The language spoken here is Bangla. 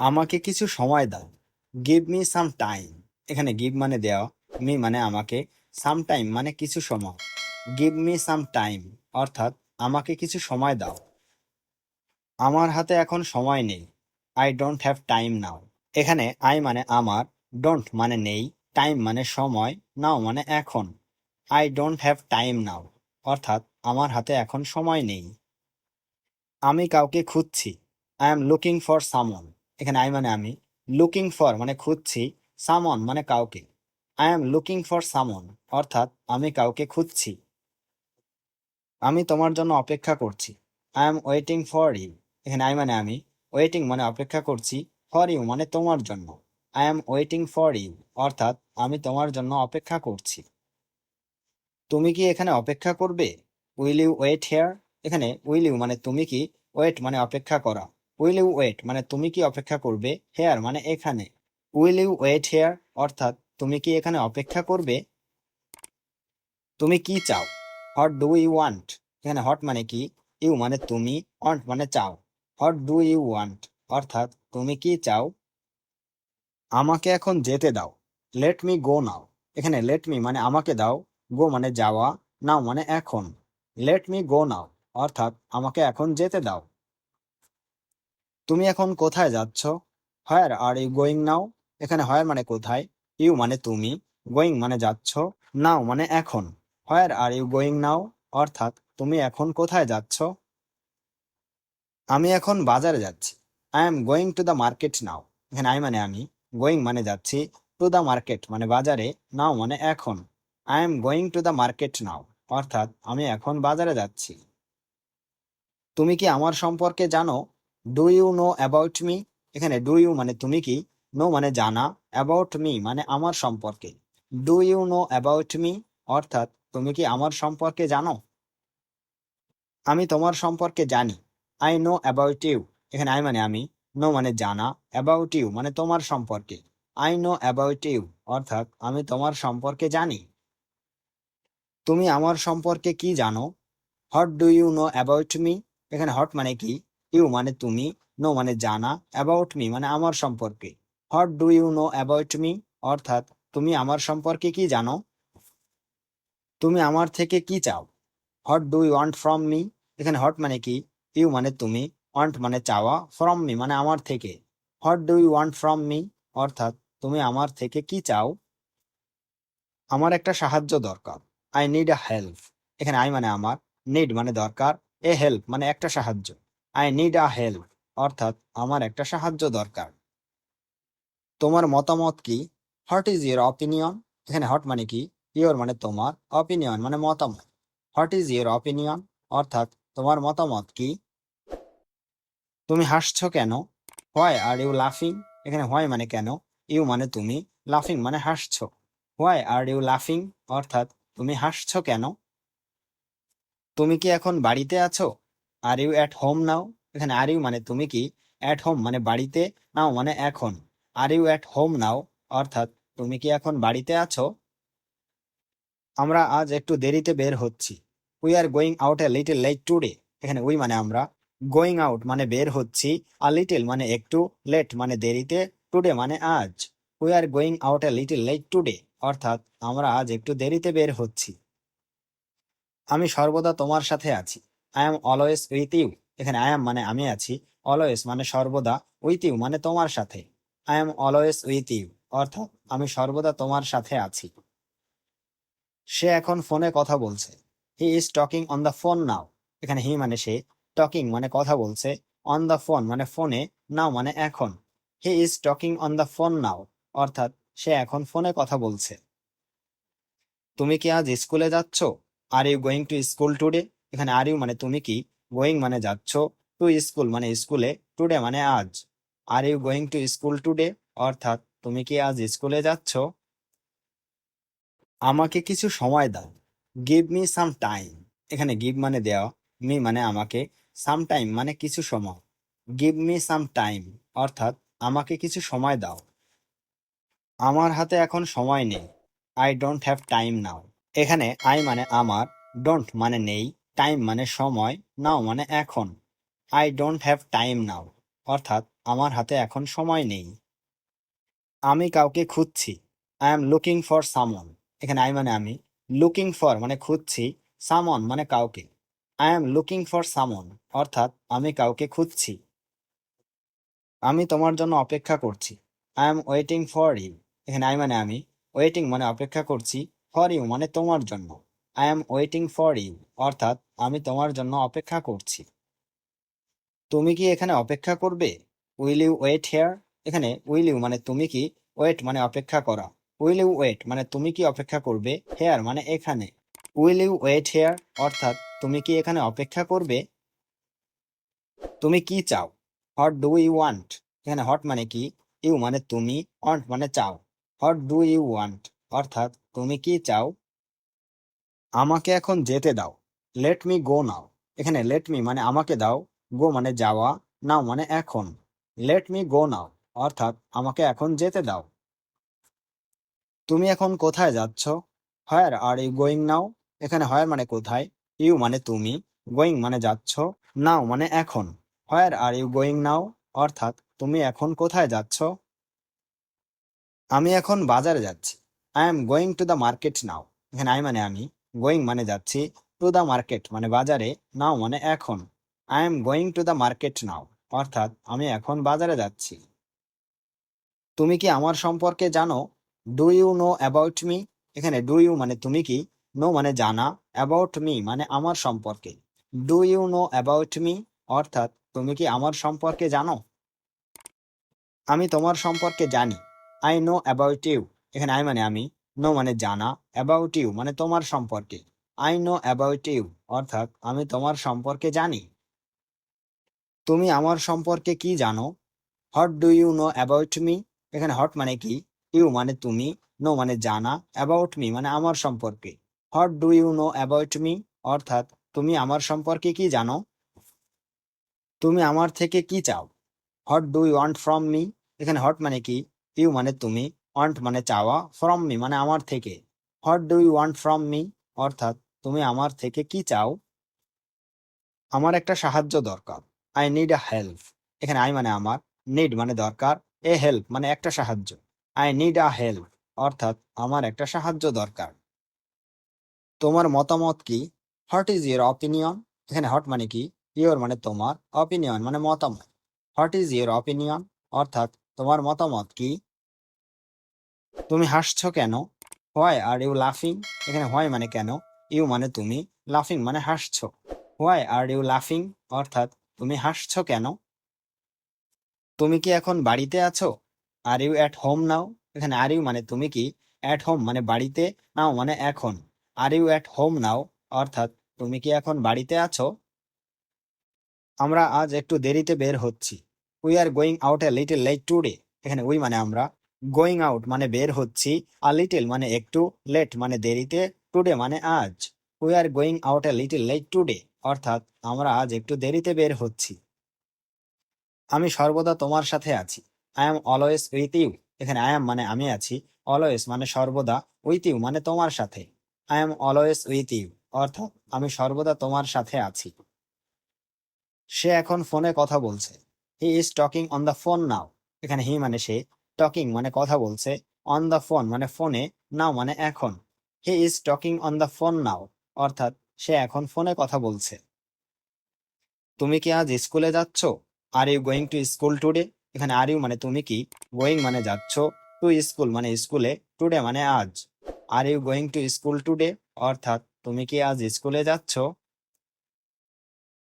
আমাকে কিছু সময় দাও। Give me some time. এখানে গিভ মানে দেওয়া, মি মানে আমাকে, সাম টাইম মানে কিছু সময়। গিভ মি সাম টাইম অর্থাৎ আমাকে কিছু সময় দাও। আমার হাতে এখন সময় নেই। আই ডোন্ট হ্যাভ টাইম নাও। এখানে আই মানে আমার, ডোন্ট মানে নেই, টাইম মানে সময়, নাও মানে এখন। I don't have time now অর্থাৎ আমার হাতে এখন সময় নেই। আমি কাউকে খুঁজছি। আই এম লুকিং ফর সামন। এখানে আই মানে আমি, লুকিং ফর মানে খুঁজছি, সামন মানে কাউকে। আই এম লুকিং ফর সামন অর্থাৎ আমি কাউকে খুঁজছি। আমি তোমার জন্য অপেক্ষা করছি। I am waiting for you. এখানে আই মানে আমি, ওয়েটিং মানে অপেক্ষা করছি, ফর ইউ মানে তোমার জন্য। I am waiting for you অর্থাৎ আমি তোমার জন্য অপেক্ষা করছি। তুমি কি এখানে অপেক্ষা করবে? Will you wait here. এখানে উইল ইউ মানে তুমি কি, ওয়েট মানে অপেক্ষা করা। উইল ইউ ওয়েট মানে তুমি কি অপেক্ষা করবে, হেয়ার মানে এখানে। উইল ইউ ওয়েট হেয়ার অর্থাৎ তুমি কি এখানে অপেক্ষা করবে। তুমি কি চাও? What do you want. এখানে হট মানে কি, ইউ মানে তুমি, ওয়ান্ট মানে চাও। হোয়াট ডু ইউ ওয়ান্ট অর্থাৎ তুমি কি চাও। আমাকে এখন যেতে দাও। লেট মি গো নাও। এখানে লেট মি মানে আমাকে দাও, গো মানে যাওয়া, নাও মানে এখন। লেট মি গো নাও অর্থাৎ আমাকে এখন যেতে দাও। তুমি এখন কোথায় যাচ্ছ? হোয়ার আর ইউ গোয়িং নাও। এখানে হোয়ার মানে কোথায়, ইউ মানে তুমি, গোয়িং মানে যাচ্ছ, নাও মানে এখন। হোয়ার আর ইউ গোয়িং নাও অর্থাৎ তুমি এখন কোথায় যাচ্ছ। আমি এখন বাজারে যাচ্ছি। I am going to the market নাও। এখানে আই মানে আমি, গোয়িং মানে যাচ্ছি, টু দ্য মার্কেট মানে বাজারে, নাও মানে এখন। I am going to the market নাও অর্থাৎ আমি এখন বাজারে যাচ্ছি। তুমি কি আমার সম্পর্কে জানো? Do you know about me. এখানে ডু ইউ মানে তুমি কি, নো মানে জানা, অ্যাবাউট মি মানে আমার সম্পর্কে। Do you know about me অর্থাৎ তুমি কি আমার সম্পর্কে জানো। আমি তোমার সম্পর্কে জানি। I know about you. এখানে আই মানে আমি, নো মানে জানা, অ্যাবাউট ইউ মানে তোমার সম্পর্কে। আই নো অ্যাবাউট ইউ অর্থাৎ আমি তোমার সম্পর্কে জানি। তুমি আমার সম্পর্কে কি জানো? What do you know about me. এখানে হট মানে কি, ইউ মানে তুমি, নো মানে জানা, অ্যাবাউট মি মানে আমার সম্পর্কে। What do you know about me অর্থাৎ তুমি আমার সম্পর্কে কি জানো। তুমি আমার থেকে কি চাও? What do you want from me. এখানে হট মানে কি, ইউ মানে তুমি, ওয়ান্ট মানে চাওয়া, ফ্রম মি মানে আমার থেকে। What do you want from me অর্থাৎ তুমি আমার থেকে কি চাও। আমার একটা সাহায্য দরকার। I need a help. এখানে আই মানে আমার, নিড মানে দরকার, এ হেল্প মানে একটা সাহায্য। আই নিড আ হেল্প অর্থাৎ আমার একটা সাহায্য দরকার। তোমার মতামত কি? What is your opinion. এখানে হট মানে কি, ইউর মানে তোমার, অপিনিয়ন মানে মতামত। হোয়াট ইজ ইউর অপিনিয়ন অর্থাৎ তোমার মতামত কি। তুমি হাসছো কেন? হোয়াই আর ইউ লাফিং। এখানে হোয়াই মানে কেন, ইউ মানে তুমি, লাফিং মানে হাসছো। হোয়াই আর ইউ লাফিং অর্থাৎ তুমি হাসছো কেন। তুমি কি এখন বাড়িতে আছো? Are you at home now. এখানে আর ইউ মানে তুমি কি, অ্যাট হোম মানে বাড়িতে, নাও মানে এখন। Are you at home now অর্থাৎ তুমি কি এখন বাড়িতে আছো। আমরা আজ একটু দেরিতে বের হচ্ছি। We are going out a little late today. এখানে উই মানে আমরা, গোয়িং আউট মানে বের হচ্ছি, আর লিটল মানে একটু, লেট মানে দেরিতে, টুডে মানে আজ। We are going out a little late today অর্থাৎ আমরা আজ একটু দেরিতে বের হচ্ছি। আমি সর্বদা তোমার সাথে আছি। I am always with you. এখানে আই এম মানে আমি আছি, অলওয়েজ মানে সর্বদা, উইথ ইউ মানে তোমার সাথে। I am always with you অর্থাৎ আমি সর্বদা তোমার সাথে আছি। সে এখন ফোনে কথা বলছে। He is talking on the phone now. এখানে হি মানে সে, টকিং মানে কথা বলছে, অন দ্য ফোন মানে ফোনে, নাও মানে এখন। He is talking on the phone now অর্থাৎ সে এখন ফোনে কথা বলছে। তুমি কি আজ স্কুলে যাচ্ছ? Are you going to school today. এখানে আর ইউ মানে তুমি কি, গোয়িং মানে যাচ্ছ, টু স্কুল মানে স্কুলে, টুডে মানে আজ। Are you going to school today অর্থাৎ তুমি কি আজ স্কুলে যাচ্ছ। আমাকে কিছু সময় দাও। Give me some time. এখানে গিভ মানে দেওয়া, মি মানে আমাকে, সাম টাইম মানে কিছু সময়। গিভ মি সাম টাইম অর্থাৎ আমাকে কিছু সময় দাও। আমার হাতে এখন সময় নেই। আই ডোন্ট হ্যাভ টাইম নাও। এখানে আই মানে আমার, ডোন্ট মানে নেই, টাইম মানে সময়, নাও মানে এখন। I don't have time now অর্থাৎ আমার হাতে এখন সময় নেই। আমি কাউকে খুঁজছি। I am looking for someone. এখানে আই মানে আমি, লুকিং ফর মানে খুঁজছি, সামওয়ান মানে কাউকে। I am looking for someone অর্থাৎ আমি কাউকে খুঁজছি। আমি তোমার জন্য অপেক্ষা করছি। I am waiting for you. এখানে আই মানে আমি, ওয়েটিং মানে অপেক্ষা করছি, ফর ইউ মানে তোমার জন্য। I am waiting for you অর্থাৎ আমি তোমার জন্য অপেক্ষা করছি। তুমি কি এখানে অপেক্ষা করবে? Will you wait here? এখানে উইল ইউ মানে তুমি কি, ওয়েট মানে অপেক্ষা করা। উইল ইউ ওয়েট মানে তুমি কি অপেক্ষা করবে, হেয়ার মানে এখানে। উইল ইউ ওয়েট হেয়ার অর্থাৎ তুমি কি এখানে অপেক্ষা করবে? তুমি কি চাও? What do you want? এখানে হট মানে কি, ইউ মানে তুমি, ওয়ান্ট মানে চাও। হোয়াট ডু ইউ ওয়ান্ট অর্থাৎ তুমি কি চাও? আমাকে এখন যেতে দাও। লেট মি গো নাও। এখানে লেট মি মানে আমাকে দাও, গো মানে যাওয়া, নাও মানে এখন। লেট মি গো নাও অর্থাৎ আমাকে এখন যেতে দাও। তুমি এখন কোথায় যাচ্ছ? হোয়ার আর ইউ গোয়িং নাও? এখানে হোয়ার মানে কোথায়, ইউ মানে তুমি, গোয়িং মানে যাচ্ছ, নাও মানে এখন। হোয়ার আর ইউ গোয়িং নাও অর্থাৎ তুমি এখন কোথায় যাচ্ছ? আমি এখন বাজারে যাচ্ছি। I am going to the market নাও। এখানে আই মানে আমি, গোয়িং মানে যাচ্ছি, টু দ্য মার্কেট মানে বাজারে, নাও মানে এখন। I am going to the market নাও অর্থাৎ আমি এখন বাজারে যাচ্ছি। তুমি কি আমার সম্পর্কে জানো? Do you know about me? এখানে ডু ইউ মানে তুমি কি, নো মানে জানা, অ্যাবাউট মি মানে আমার সম্পর্কে। Do you know about me অর্থাৎ তুমি কি আমার সম্পর্কে জানো? আমি তোমার সম্পর্কে জানি। I know about you. এখানে আই মানে আমি, নো মানে জানা, অ্যাবাউট ইউ মানে তোমার সম্পর্কে। আই নো অ্যাবাউট ইউ অর্থাৎ আমি তোমার সম্পর্কে জানি। তুমি আমার সম্পর্কে কি জানো? What do you know about me? এখানে হট মানে কি, ইউ মানে তুমি, নো মানে জানা, অ্যাবাউট মি মানে আমার সম্পর্কে। What do you know about me অর্থাৎ তুমি আমার সম্পর্কে কি জানো? তুমি আমার থেকে কি চাও? What do you want from me? এখানে হট মানে কি, ইউ মানে তুমি, ওয়ান্ট মানে চাওয়া, ফ্রম মি মানে আমার থেকে। What do you want from me অর্থাৎ তুমি আমার থেকে কি চাও? আমার একটা সাহায্য দরকার। I need a help. এখানে আই মানে আমার, নিড মানে দরকার, এ হেল্প মানে একটা সাহায্য। আই নিড আ হেল্প অর্থাৎ আমার একটা সাহায্য দরকার। তোমার মতামত কি? What is your opinion? এখানে হট মানে কি, ইউর মানে তোমার, অপিনিয়ন মানে মতামত। হোয়াট ইজ ইউর অপিনিয়ন অর্থাৎ তোমার মতামত কি? তুমি হাসছো কেন? হোয়াই আর ইউ লাফিং? এখানে হোয়াই মানে কেন, ইউ মানে তুমি, লাফিং মানে হাসছো। হোয়াই আর ইউ লাফিং অর্থাৎ তুমি হাসছো কেন? তুমি কি এখন বাড়িতে আছো? Are you at home now? এখানে আর ইউ মানে তুমি কি, অ্যাট হোম মানে বাড়িতে, নাও মানে এখন। Are you at home now অর্থাৎ তুমি কি এখন বাড়িতে আছো? আমরা আজ একটু দেরিতে বের হচ্ছি। We are going out a little late today. এখানে উই মানে আমরা, গোয়িং আউট মানে বের হচ্ছি, আর লিটল মানে একটু, লেট মানে দেরিতে, টুডে মানে আজ। We are going out a little late today অর্থাৎ আমরা আজ একটু দেরিতে বের হচ্ছি। আমি সর্বদা তোমার সাথে আছি। I am always with you. এখানে আই এম মানে আমি আছি, অলওয়েজ মানে সর্বদা, উইথ ইউ মানে তোমার সাথে। I am always with you অর্থাৎ আমি সর্বদা তোমার সাথে আছি। সে এখন ফোনে কথা বলছে। He is talking on the phone now. এখানে হি মানে সে, টকিং মানে কথা বলছে, অন দ্য ফোন মানে ফোনে, নাও মানে এখন। He is talking on the phone now অর্থাৎ সে এখন ফোনে কথা বলছে। তুমি কি আজ স্কুলে যাচ্ছ? Are you going to school today? এখানে আর ইউ মানে তুমি কি, গোয়িং মানে যাচ্ছ, টু স্কুল মানে স্কুলে, টুডে মানে আজ। Are you going to school today অর্থাৎ তুমি কি আজ স্কুলে যাচ্ছ?